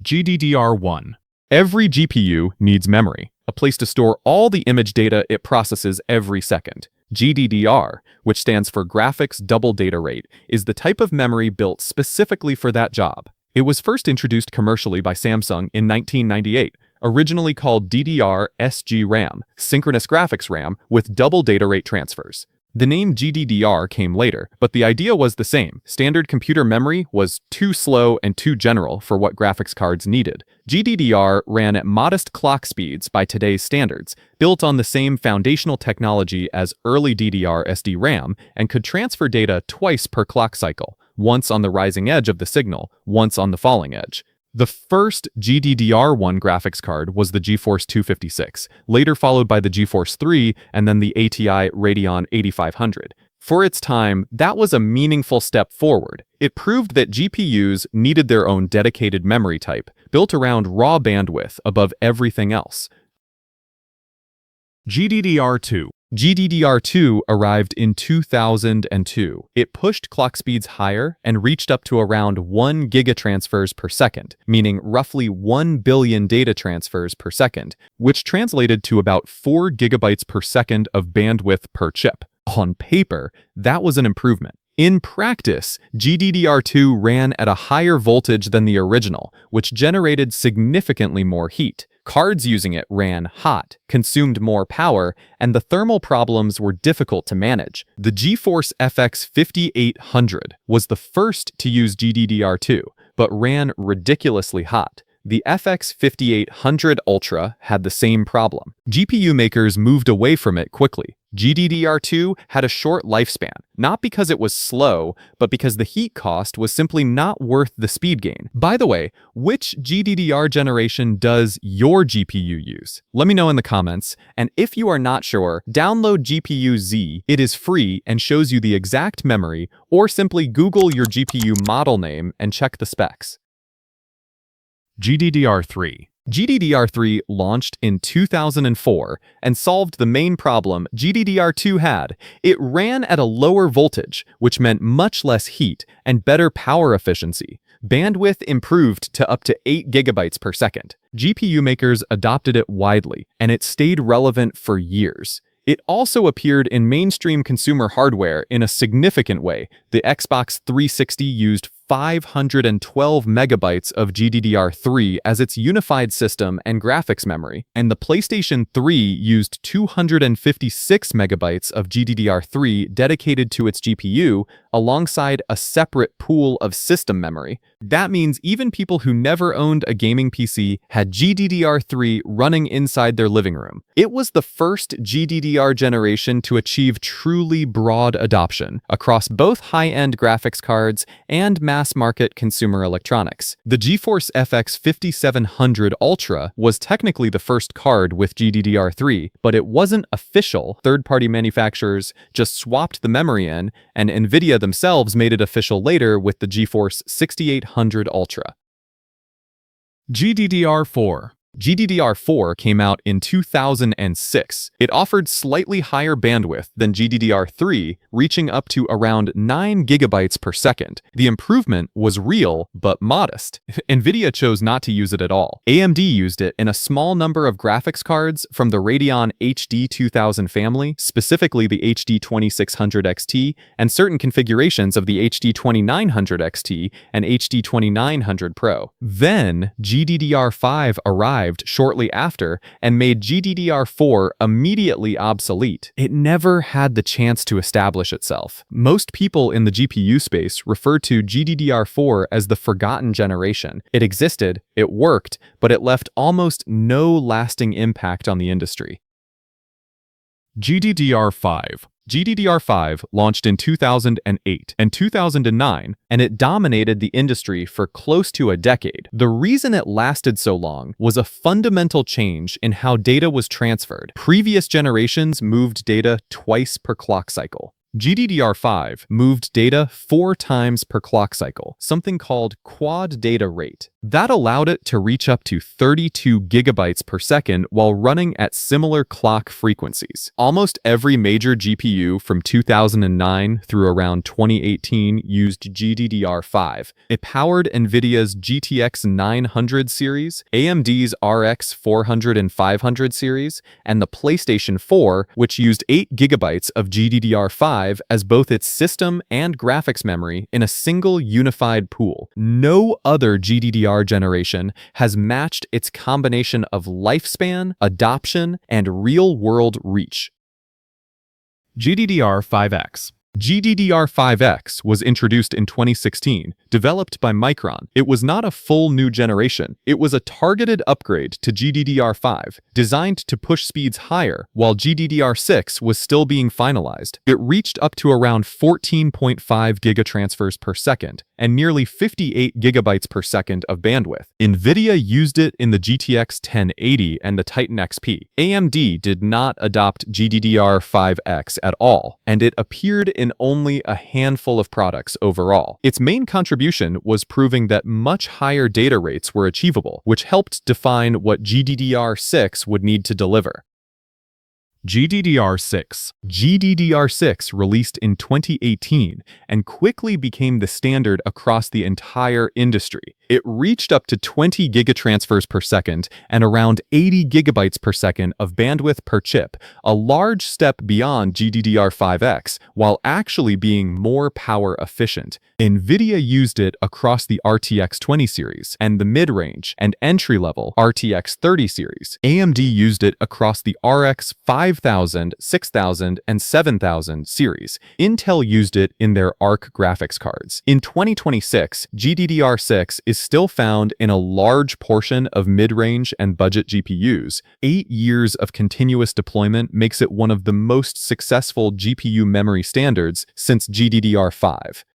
GDDR1. Every GPU needs memory, a place to store all the image data it processes every second. GDDR, which stands for Graphics Double Data Rate, is the type of memory built specifically for that job. It was first introduced commercially by Samsung in 1998, originally called DDR-SG RAM, synchronous graphics RAM with double data rate transfers. The name GDDR came later, but the idea was the same. Standard computer memory was too slow and too general for what graphics cards needed. GDDR ran at modest clock speeds by today's standards, built on the same foundational technology as early DDR SD-RAM, and could transfer data twice per clock cycle, once on the rising edge of the signal, once on the falling edge. The first GDDR1 graphics card was the GeForce 256, later followed by the GeForce 3 and then the ATI Radeon 8500. For its time, that was a meaningful step forward. It proved that GPUs needed their own dedicated memory type, built around raw bandwidth above everything else. GDDR2. GDDR2 arrived in 2002. It pushed clock speeds higher and reached up to around 1 gigatransfers per second, meaning roughly 1 billion data transfers per second, which translated to about 4 gigabytes per second of bandwidth per chip. On paper, that was an improvement. In practice, GDDR2 ran at a higher voltage than the original, which generated significantly more heat. Cards using it ran hot, consumed more power, and the thermal problems were difficult to manage. The GeForce FX 5800 was the first to use GDDR2, but ran ridiculously hot. The FX 5800 Ultra had the same problem. GPU makers moved away from it quickly. GDDR2 had a short lifespan, not because it was slow, but because the heat cost was simply not worth the speed gain. By the way, which GDDR generation does your GPU use? Let me know in the comments, and if you are not sure, download GPU Z. It is free and shows you the exact memory, or simply Google your GPU model name and check the specs. GDDR3. GDDR3 launched in 2004 and solved the main problem GDDR2 had. It ran at a lower voltage, which meant much less heat and better power efficiency. Bandwidth improved to up to 8 gigabytes per second. GPU makers adopted it widely, and it stayed relevant for years. It also appeared in mainstream consumer hardware in a significant way. The Xbox 360 used 512 megabytes of GDDR3 as its unified system and graphics memory, and the PlayStation 3 used 256 megabytes of GDDR3 dedicated to its GPU alongside a separate pool of system memory. That means even people who never owned a gaming PC had GDDR3 running inside their living room. It was the first GDDR generation to achieve truly broad adoption across both high-end graphics cards and mass-market consumer electronics. The GeForce FX 5700 Ultra was technically the first card with GDDR3, but it wasn't official. Third-party manufacturers just swapped the memory in, and NVIDIA themselves made it official later with the GeForce 6800 Ultra. GDDR4. GDDR4 came out in 2006. It offered slightly higher bandwidth than GDDR3, reaching up to around 9 gigabytes per second. The improvement was real, but modest. NVIDIA chose not to use it at all. AMD used it in a small number of graphics cards from the Radeon HD 2000 family, specifically the HD 2600 XT, and certain configurations of the HD 2900 XT and HD 2900 Pro. Then, GDDR5 arrived shortly after and made GDDR4 immediately obsolete. It never had the chance to establish itself. Most people in the GPU space refer to GDDR4 as the forgotten generation. It existed, it worked, but it left almost no lasting impact on the industry. GDDR5. GDDR5 launched in 2008 and 2009, and it dominated the industry for close to a decade. The reason it lasted so long was a fundamental change in how data was transferred. Previous generations moved data twice per clock cycle. GDDR5 moved data 4 times per clock cycle, something called quad data rate. That allowed it to reach up to 32 gigabytes per second while running at similar clock frequencies. Almost every major GPU from 2009 through around 2018 used GDDR5. It powered NVIDIA's GTX 900 series, AMD's RX 400 and 500 series, and the PlayStation 4, which used 8 gigabytes of GDDR5 as both its system and graphics memory in a single unified pool. No other GDDR generation has matched its combination of lifespan, adoption, and real-world reach. GDDR5X. GDDR5X was introduced in 2016, developed by Micron. It was not a full new generation. It was a targeted upgrade to GDDR5, designed to push speeds higher while GDDR6 was still being finalized. It reached up to around 14.5 gigatransfers per second and nearly 58 gigabytes per second of bandwidth. NVIDIA used it in the GTX 1080 and the Titan XP. AMD did not adopt GDDR5X at all, and it appeared in only a handful of products overall. Its main contribution was proving that much higher data rates were achievable, which helped define what GDDR6 would need to deliver. GDDR6. GDDR6 released in 2018 and quickly became the standard across the entire industry. It reached up to 20 gigatransfers per second and around 80 gigabytes per second of bandwidth per chip, a large step beyond GDDR5X, while actually being more power efficient. NVIDIA used it across the RTX 20 series and the mid-range and entry-level RTX 30 series. AMD used it across the RX 5000, 6000, and 7000 series. Intel used it in their Arc graphics cards. In 2026, GDDR6 is still found in a large portion of mid-range and budget GPUs. 8 years of continuous deployment makes it one of the most successful GPU memory standards since GDDR5.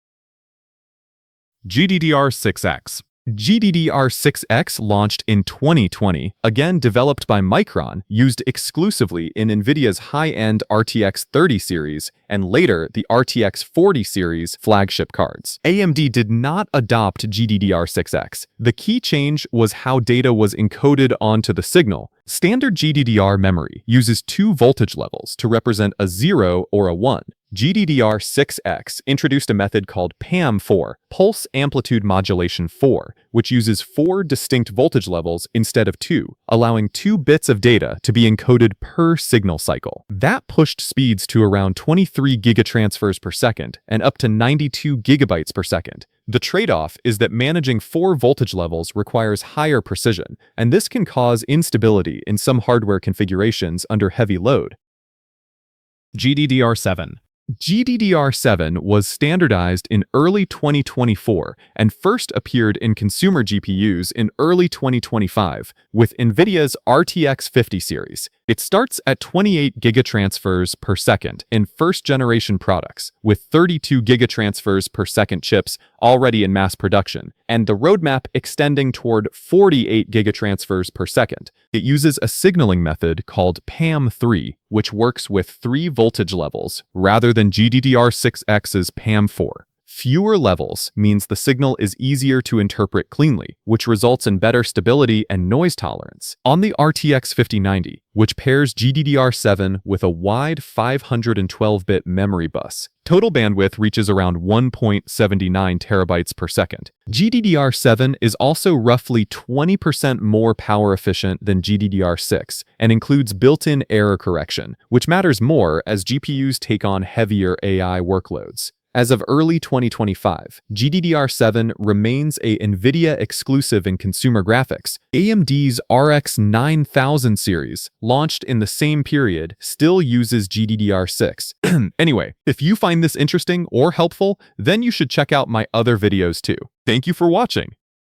GDDR6X. GDDR6X launched in 2020, again developed by Micron, used exclusively in NVIDIA's high-end RTX 30 series and later the RTX 40 series flagship cards. AMD did not adopt GDDR6X. The key change was how data was encoded onto the signal. Standard GDDR memory uses 2 voltage levels to represent a 0 or a 1. GDDR6X introduced a method called PAM4, Pulse Amplitude Modulation 4, which uses 4 distinct voltage levels instead of 2, allowing 2 bits of data to be encoded per signal cycle. That pushed speeds to around 23 gigatransfers per second and up to 92 gigabytes per second. The trade-off is that managing 4 voltage levels requires higher precision, and this can cause instability in some hardware configurations under heavy load. GDDR7. GDDR7 was standardized in early 2024 and first appeared in consumer GPUs in early 2025 with NVIDIA's RTX 50 series. It starts at 28 gigatransfers per second in first-generation products, with 32 gigatransfers per second chips already in mass production, and the roadmap extending toward 48 gigatransfers per second. It uses a signaling method called PAM3, which works with 3 voltage levels, rather than GDDR6X's PAM4. Fewer levels means the signal is easier to interpret cleanly, which results in better stability and noise tolerance. On the RTX 5090, which pairs GDDR7 with a wide 512-bit memory bus, total bandwidth reaches around 1.79 terabytes per second. GDDR7 is also roughly 20% more power efficient than GDDR6 and includes built-in error correction, which matters more as GPUs take on heavier AI workloads. As of early 2025, GDDR7 remains a NVIDIA exclusive in consumer graphics. AMD's RX 9000 series, launched in the same period, still uses GDDR6. Anyway, if you find this interesting or helpful, then you should check out my other videos too. Thank you for watching.